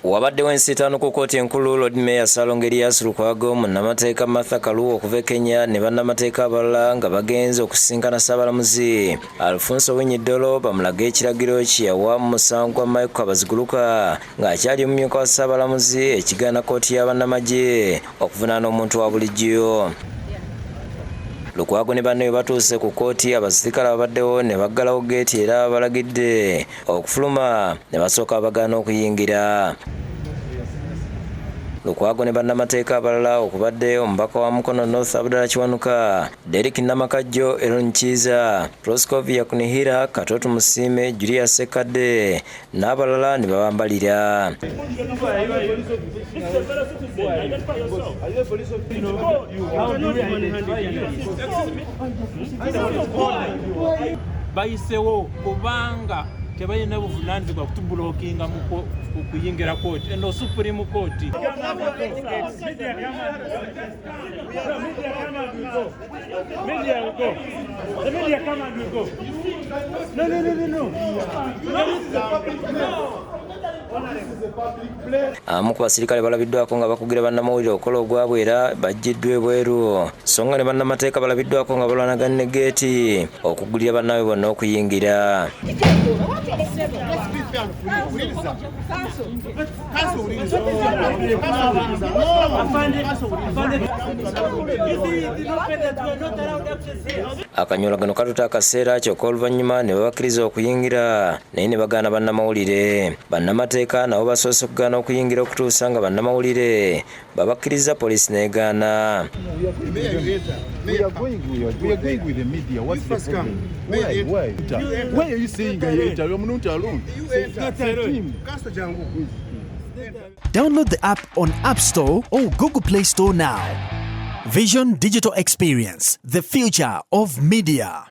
Wabaddewo ensitaano ku kkooti enkulu Lord Mayor Salongerias Lukwago, munnamateeka Martha Kaluwa okuva e Kenya ne bannamateeka abalala nga bagenze okusisinkana Ssaabalamuzi Alfonso Winyiddolo bamulaga ekiragiro kye yawa mu musango gwa Michael Kabaziguluka ng'akyali omumyuka wa Ssaabalamuzi ekigaana kkooti y'abannamagye okuvunaana omuntu wa bulijjo. Lukwago ne banne batuuse ku kkooti, abasirikale abaddewo ne baggalawo geeti era balagidde okufuluma ne basooka bagaana okuyingira. Lukwago ne bannamateeka abalala okubadde omubaka wa Mukono North Abdallah Kiwanuka, Derek Namakajjo, Aaron Kiiza, Proscovia Kunihira, Katoto Musime, Julia Sekadde n'abalala ne babambalira. Bayisewo kubanga tebalina buvunaanyizibwa kutubulookinga mu kuyingira kooti eno Supreme Court. Abamu ku basirikale balabiddwako nga bakugira bannamawulire okukola ogwabwe era bajjiddwa ebweru, so nga ne bannamateeka balabiddwako nga balwanagana ne geeti okugulira bannaabwe bonna okuyingira. Akanyolagano katuta akaseera kyokka oluvannyuma ne babakkiriza okuyingira naye ne bagaana bannamawulire. Bannamateeka nabo basoose okugaana okuyingira okutuusa nga bannamawulire babakkiriza, poliisi n'egaana. We are going with the media. What's the problem? Why are you saying I'm not alone? Download the app on App Store or Google Play Store now. Vision Digital Experience, the future of media.